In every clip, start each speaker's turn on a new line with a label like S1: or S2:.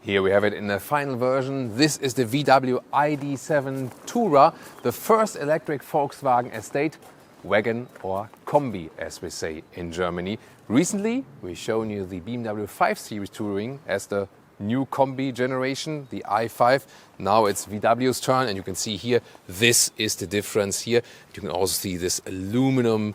S1: Here we have it in the final version. This is the VW ID7 Tourer, the first electric Volkswagen estate wagon or Kombi, as we say in Germany. Recently, we've shown you the BMW 5 Series Touring as the new Kombi generation, the i5. Now it's VW's turn, and you can see here, this is the difference here. You can also see this aluminum,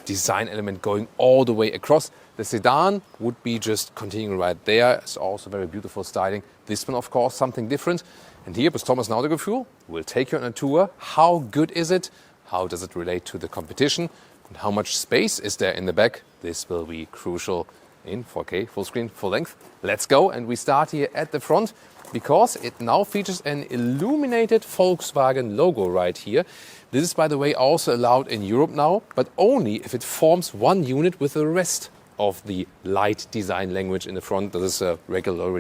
S1: design element going all the way across. The sedan would be just continuing right there. It's also very beautiful styling. This one, of course, something different. And here with Thomas Nautigefühl, we'll take you on a tour. How good is it? How does it relate to the competition? And how much space is there in the back? This will be crucial in 4K, full screen, full length. Let's go. And we start here at the front because it now features an illuminated Volkswagen logo right here. This is, by the way, also allowed in Europe now, but only if it forms one unit with the rest of the light design language in the front. That is a regular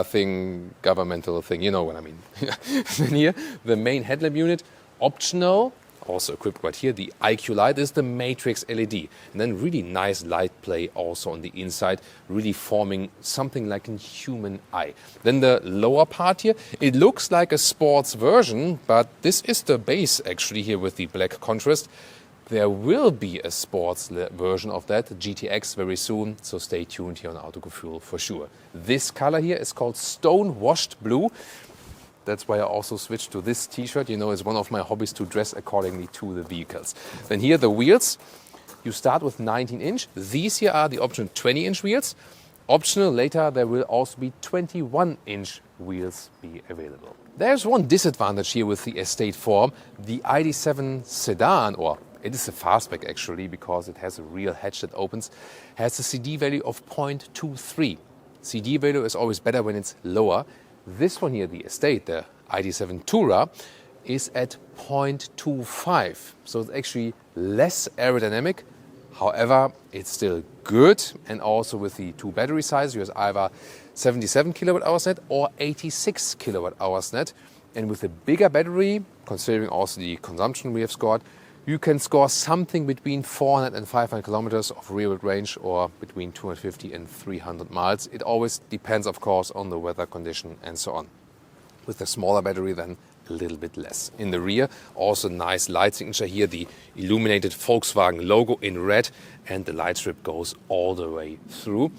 S1: thing, governmental thing, you know what I mean. Then here, the main headlamp unit, optional, also equipped right here, the IQ light. This is the matrix LED. And then really nice light play also on the inside, really forming something like a human eye. Then the lower part here, it looks like a sports version, but this is the base actually here with the black contrast. There will be a sports version of that, GTX, very soon, so stay tuned here on Autogefühl for sure. This color here is called Stonewashed Blue. That's why I also switched to this t-shirt. It's one of my hobbies to dress accordingly to the vehicles. Then here the wheels. You start with 19-inch. These here are the optional 20-inch wheels. Optional later there will also be 21-inch wheels be available. There's one disadvantage here with the estate form. The ID7 Sedan, or it is a fastback actually because it has a real hatch that opens, has a CD value of 0.23. CD value is always better when it's lower. This one here, the estate, the ID7 Tourer, is at 0.25. So it's actually less aerodynamic. However, it's still good. And also with the two battery sizes, you have either 77 kWh net or 86 kWh net. And with a bigger battery, considering also the consumption we have scored, you can score something between 400 and 500 kilometers of real range or between 250 and 300 miles. It always depends, of course, on the weather condition and so on. With a smaller battery, then a little bit less. In the rear, also nice light signature here, the illuminated Volkswagen logo in red, and the light strip goes all the way through.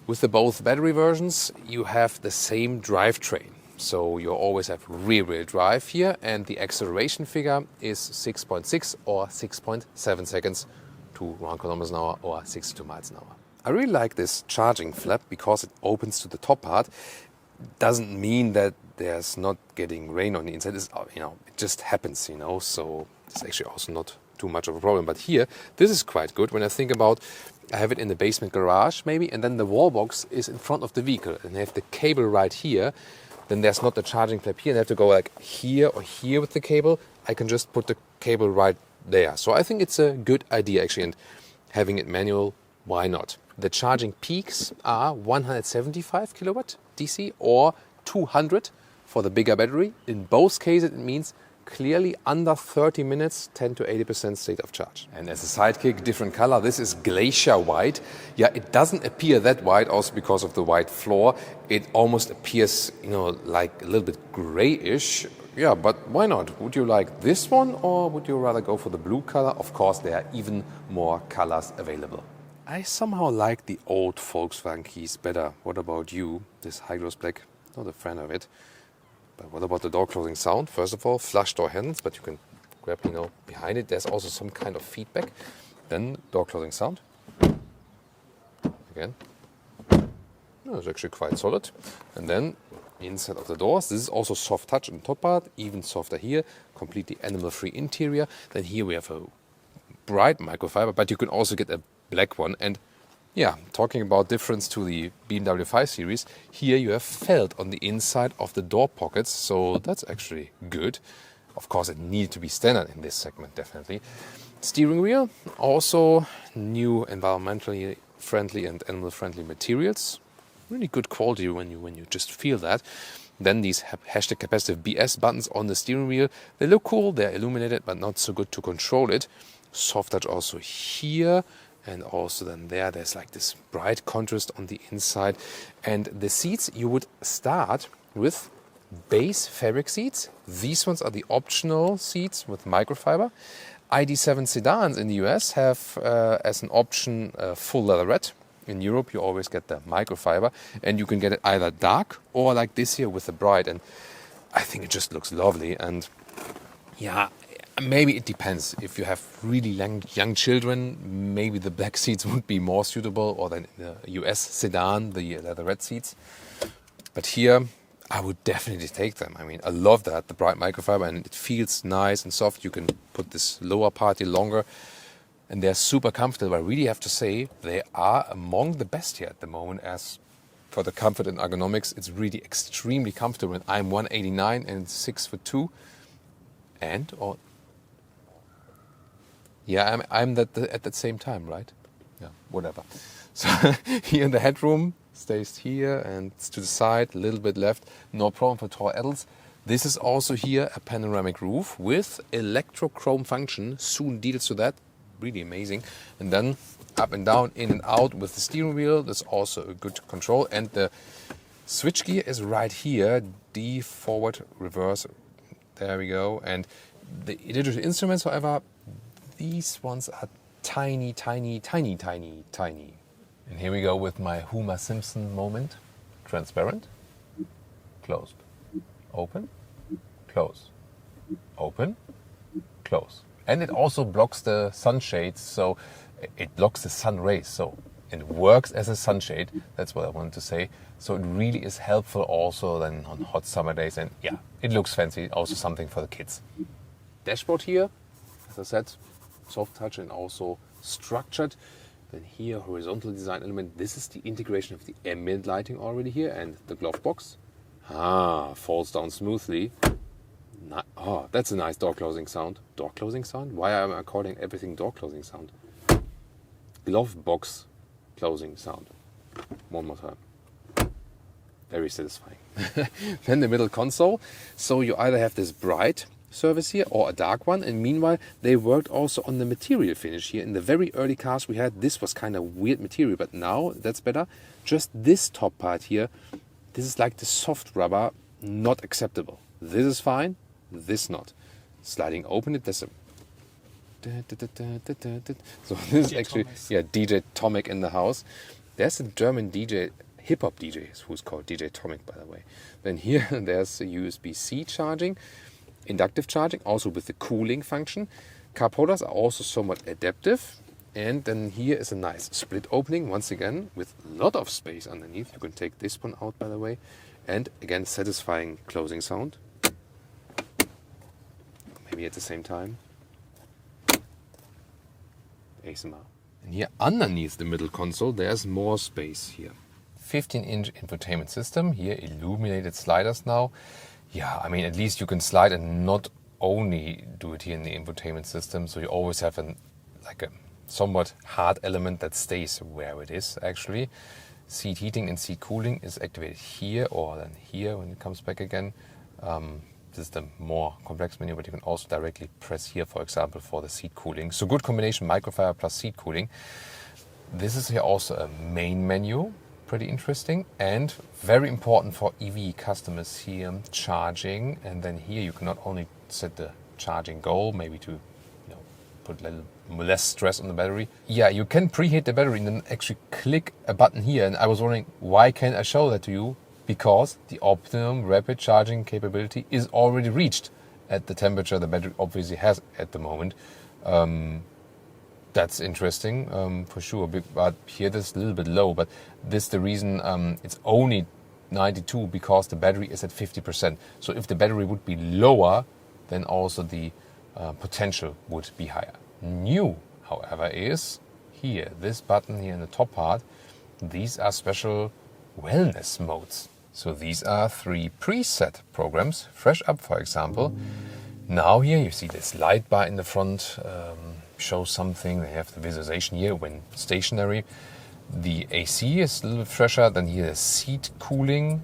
S1: With the both battery versions, you have the same drivetrain. So you always have rear-wheel drive here, and the acceleration figure is 6.6 or 6.7 seconds to 1 kilometers an hour or 62 miles an hour. I really like this charging flap because it opens to the top part. Doesn't mean that there's not getting rain on the inside. It's, it just happens, so it's actually also not too much of a problem. But here, this is quite good when I think about I have it in the basement garage maybe, and then the wall box is in front of the vehicle, and I have the cable right here. Then there's not the charging flap here, and I have to go like here or here with the cable. I can just put the cable right there. So I think it's a good idea actually, and having it manual, why not? The charging peaks are 175 kilowatt DC or 200 for the bigger battery. In both cases, it means clearly under 30 minutes, 10 to 80% state of charge. And as a sidekick, different color. This is Glacier White. Yeah, it doesn't appear that white also because of the white floor. It almost appears, like a little bit grayish. Yeah, but why not? Would you like this one or would you rather go for the blue color? Of course, there are even more colors available. I somehow like the old Volkswagen keys better. What about you? This high gloss black, not a fan of it. But what about the door closing sound? First of all, flush door handles, but you can grab, behind it. There's also some kind of feedback. Then door closing sound. Again. It's actually quite solid. And then inside of the doors, this is also soft touch on the top part, even softer here, completely animal-free interior. Then here we have a bright microfiber, but you can also get a black one. And yeah, talking about difference to the BMW 5 Series, here you have felt on the inside of the door pockets, so that's actually good. Of course, it needed to be standard in this segment, definitely. Steering wheel, also new environmentally friendly and animal-friendly materials. Really good quality when you just feel that. Then these hashtag capacitive BS buttons on the steering wheel. They look cool, they're illuminated, but not so good to control it. Soft touch also here. And also then there's like this bright contrast on the inside. And the seats, you would start with base fabric seats. These ones are the optional seats with microfiber. ID7 sedans in the US have as an option full leatherette. In Europe, you always get the microfiber, and you can get it either dark or like this here with the bright. And I think it just looks lovely. And yeah, maybe it depends. If you have really young children, maybe the black seats would be more suitable, or then the US sedan, the leatherette seats. But here, I would definitely take them. I mean, I love that, the bright microfiber, and it feels nice and soft. You can put this lower part here longer, and they're super comfortable. I really have to say, they are among the best here at the moment. As for the comfort and ergonomics, it's really extremely comfortable. And I'm 189 and 6'2", and yeah, I'm that at the same time, right? Yeah, whatever. So here in the headroom, stays here and it's to the side, a little bit left, no problem for tall adults. This is also here a panoramic roof with electrochrome function, soon details to that, really amazing. And then up and down, in and out with the steering wheel, that's also a good control. And the switch gear is right here, D forward, reverse, there we go. And the digital instruments, however, these ones are tiny, tiny, tiny, tiny, tiny. And here we go with my Homer Simpson moment. Transparent, closed, open, close, open, close. And it also blocks the sunshades, so it blocks the sun rays. So it works as a sunshade, that's what I wanted to say. So it really is helpful also then on hot summer days. And yeah, it looks fancy, also something for the kids. Dashboard here, as I said, soft touch and also structured. Then here, horizontal design element. This is the integration of the ambient lighting already here, and the glove box. Falls down smoothly. That's a nice door closing sound. Door closing sound? Why am I calling everything door closing sound? Glove box closing sound. One more time. Very satisfying. Then the middle console. So you either have this bright surface here or a dark one, and meanwhile they worked also on the material finish here. In the very early cars we had, this was kind of weird material, but now that's better. Just this top part here, this is like the soft rubber, not acceptable. This is fine, this not. Sliding open it, there's a so this is actually DJ Tomic in the house. There's a German DJ, hip-hop DJ who's called DJ Tomic, by the way. Then here there's a USB-C charging, inductive charging, also with the cooling function. Cup holders are also somewhat adaptive. And then here is a nice split opening, once again, with a lot of space underneath. You can take this one out, by the way. And again, satisfying closing sound. Maybe at the same time. ASMR. And here underneath the middle console, there's more space here. 15-inch infotainment system. Here, illuminated sliders now. Yeah, I mean, at least you can slide and not only do it here in the infotainment system. So you always have a somewhat hard element that stays where it is, actually. Seat heating and seat cooling is activated here or then here when it comes back again. This is the more complex menu, but you can also directly press here, for example, for the seat cooling. So good combination, microfiber plus seat cooling. This is here also a main menu. Pretty interesting and very important for EV customers here, charging. And then here you can not only set the charging goal, maybe to put a little less stress on the battery. Yeah, you can preheat the battery and then actually click a button here. And I was wondering, why can't I show that to you? Because the optimum rapid charging capability is already reached at the temperature the battery obviously has at the moment. That's interesting, for sure, but here this is a little bit low, but this is the reason it's only 92 because the battery is at 50%. So if the battery would be lower, then also the potential would be higher. New, however, is here, this button here in the top part. These are special wellness modes. So these are 3 preset programs. Fresh Up, for example. Now here you see this light bar in the front. Shows something. They have the visualization here when stationary. The AC is a little bit fresher. Then here the seat cooling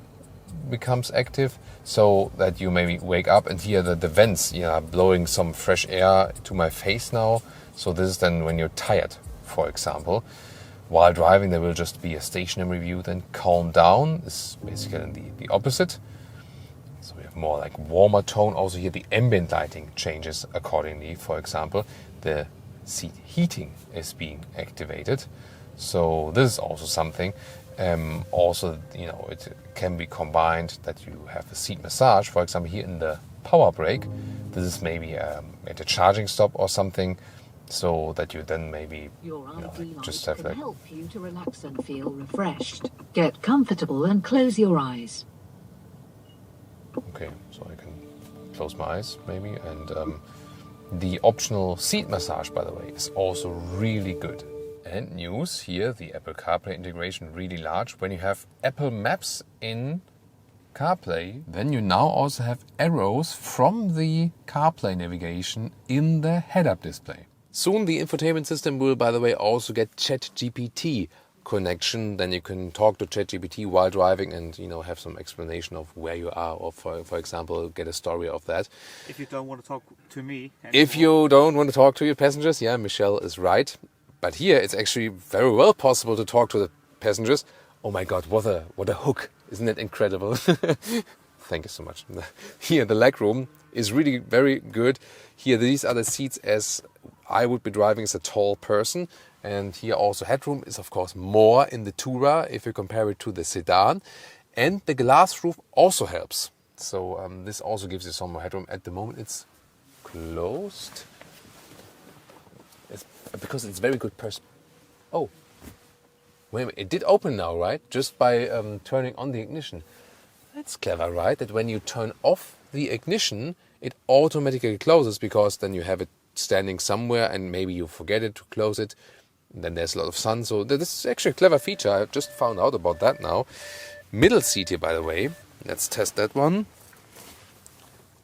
S1: becomes active so that you maybe wake up, and here the vents blowing some fresh air to my face now. So this is then when you're tired. for example. While driving, there will just be a stationary view. Then calm down is basically the opposite. So we have more like warmer tone. Also here the ambient lighting changes accordingly. For example, the seat heating is being activated. So this is also something. Also, it can be combined that you have a seat massage. For example, here in the power brake, this is maybe at a charging stop or something, so that you then maybe just have like
S2: help you to relax and feel refreshed. Get comfortable and close your eyes.
S1: Okay, so I can close my eyes maybe, and the optional seat massage, by the way, is also really good. And news here, the Apple CarPlay integration really large. When you have Apple Maps in CarPlay, then you now also have arrows from the CarPlay navigation in the head-up display. Soon the infotainment system will, by the way, also get ChatGPT connection. Then you can talk to ChatGPT while driving and have some explanation of where you are, or for example get a story of that.
S3: If you don't want to talk to me anymore.
S1: If you don't want to talk to your passengers, yeah, Michelle is right. But here it's actually very well possible to talk to the passengers. Oh my God, what a hook. Isn't it incredible? Thank you so much. Here the legroom is really very good. Here these are the seats as I would be driving as a tall person. And here also headroom is of course more in the Tourer if you compare it to the Sedan. And the glass roof also helps. So this also gives you some more headroom. At the moment it's closed. Because it's very good Oh, wait a minute, it did open now, right? Just by turning on the ignition. That's clever, right? That when you turn off the ignition, it automatically closes, because then you have it standing somewhere and maybe you forget it to close it. And then there's a lot of sun. So this is actually a clever feature. I just found out about that now. Middle seat here, by the way. Let's test that one.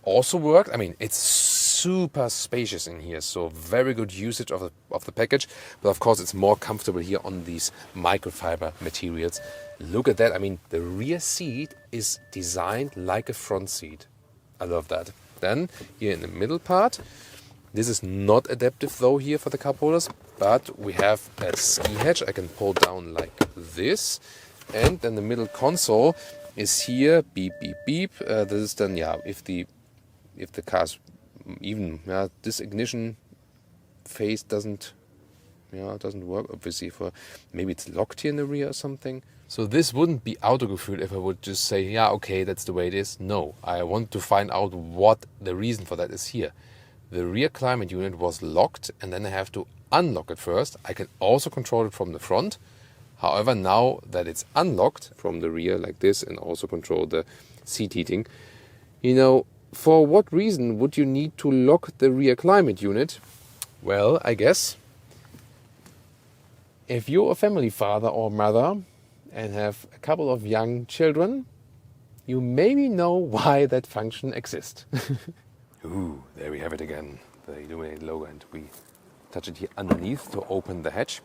S1: Also worked. I mean, it's super spacious in here, so very good usage of the package. But of course, it's more comfortable here on these microfiber materials. Look at that. I mean, the rear seat is designed like a front seat. I love that. Then here in the middle part, this is not adaptive though here for the cup holders, but we have a ski hatch I can pull down like this, and then the middle console is here. Beep beep beep. This is then if the car's even this ignition phase doesn't work, obviously, for maybe it's locked here in the rear or something. So this wouldn't be autogefühlt if I would just say okay, that's the way it is. No, I want to find out what the reason for that is here. The rear climate unit was locked and then I have to unlock it first. I can also control it from the front. However, now that it's unlocked from the rear like this, and also control the seat heating, for what reason would you need to lock the rear climate unit? Well, I guess if you're a family father or mother and have a couple of young children, you maybe know why that function exists. Ooh, there we have it again, the Illuminated logo, and we touch it here underneath to open the hatch.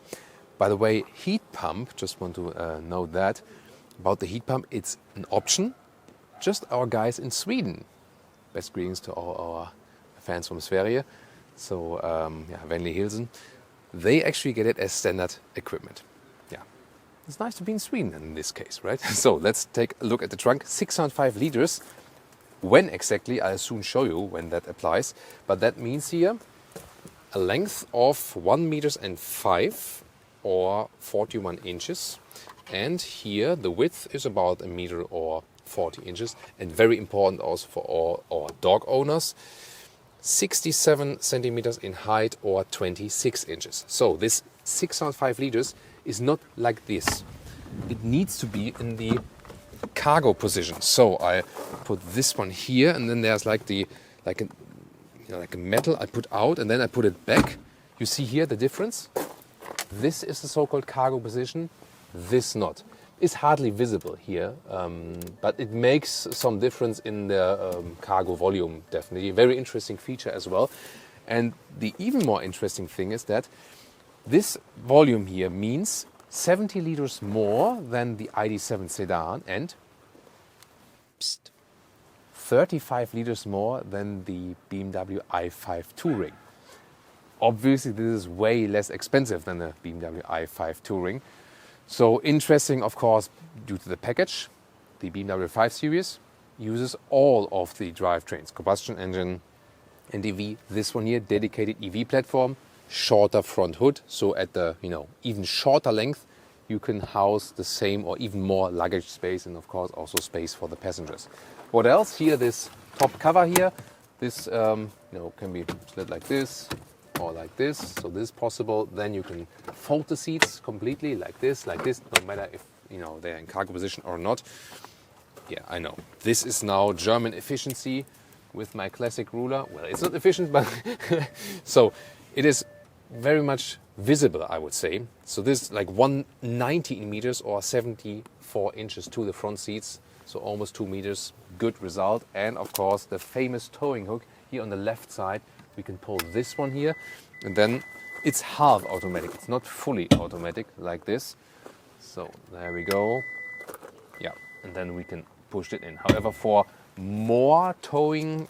S1: By the way, heat pump, just want to note that. About the heat pump, it's an option. Just our guys in Sweden. Best greetings to all our fans from Sverige. So, Venli Hilsen. They actually get it as standard equipment. Yeah, it's nice to be in Sweden in this case, right? So let's take a look at the trunk. 605 liters. When exactly, I'll soon show you when that applies. But that means here a length of 1 meters and 5 or 41 inches. And here the width is about 1 meter or 40 inches. And very important also for all our dog owners, 67 centimeters in height or 26 inches. So this 605 liters is not like this. It needs to be in the cargo position. So I put this one here, and then there's like a metal I put out, and then I put it back. You see here the difference? This is the so-called cargo position, this not. It's hardly visible here, but it makes some difference in the cargo volume, definitely. Very interesting feature as well. And the even more interesting thing is that this volume here means 70 liters more than the ID7 Sedan and 35 liters more than the BMW i5 Touring. obviously this is way less expensive than the BMW i5 Touring. So interesting, of course, due to the package. The BMW 5 Series uses all of the drivetrains, combustion engine and EV. This one here, dedicated EV platform, shorter front hood. So at the even shorter length, you can house the same or even more luggage space, and of course also space for the passengers. What else? Here, this top cover here, this can be slid like this or like this. So this is possible. Then you can fold the seats completely like this, no matter if they're in cargo position or not. Yeah, I know. This is now German efficiency with my classic ruler. Well, it's not efficient, but so it is very much visible, I would say. So this is like 190 meters or 74 inches to the front seats. So almost 2 meters. Good result. And of course, the famous towing hook here on the left side. We can pull this one here, and then it's half automatic. It's not fully automatic like this. So there we go. Yeah, and then we can push it in. However, for more towing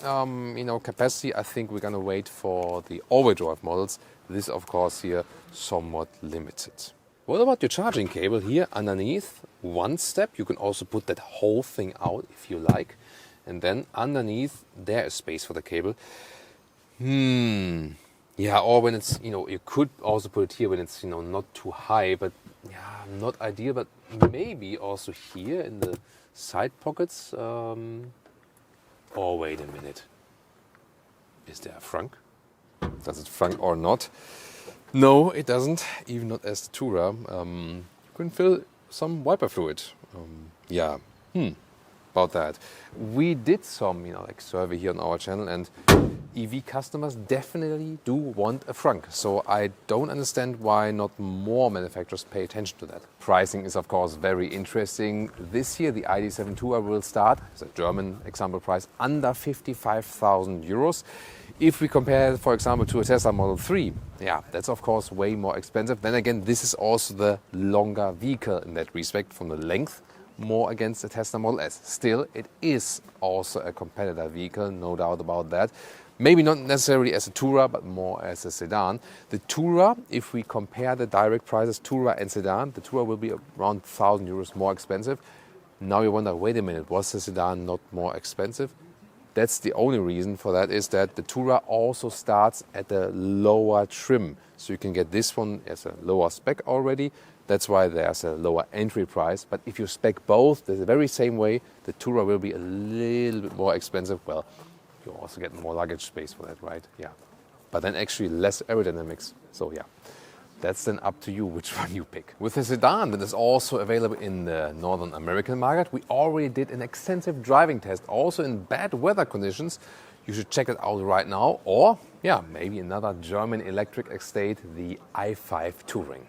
S1: capacity, I think we're gonna wait for the all-wheel drive models. This, of course, here somewhat limited. What about your charging cable here underneath? One step, you can also put that whole thing out if you like. And then underneath, there is space for the cable. Yeah, or when it's, you could also put it here when it's, not too high, but yeah, not ideal. But maybe also here in the side pockets. Oh, wait a minute. Is there a Frunk? Does it Frunk or not? No, it doesn't. Even not as the Tourer. You can fill some wiper fluid. Yeah. About that. We did some, survey here on our channel, and EV customers definitely do want a Frunk. So I don't understand why not more manufacturers pay attention to that. Pricing is, of course, very interesting. This year, the ID7 Tourer will start, as a German example price, under 55,000 euros. If we compare, for example, to a Tesla Model 3, yeah, that's of course way more expensive. Then again, this is also the longer vehicle in that respect, from the length more against the Tesla Model S. Still, it is also a competitor vehicle, no doubt about that. Maybe not necessarily as a Tourer, but more as a sedan. The Tourer, if we compare the direct prices, Tourer and sedan, the Tourer will be around 1,000 euros more expensive. Now you wonder, wait a minute, was the sedan not more expensive? That's the only reason for that, is that the Tourer also starts at a lower trim. So you can get this one as a lower spec already. That's why there's a lower entry price. But if you spec both the very same way, the Tourer will be a little bit more expensive. Well, you also get more luggage space for that, right? Yeah. But then actually less aerodynamics. So yeah, that's then up to you which one you pick. With the sedan that is also available in the Northern American market, we already did an extensive driving test, also in bad weather conditions. You should check it out right now. Or, yeah, maybe another German electric estate, the i5 Touring.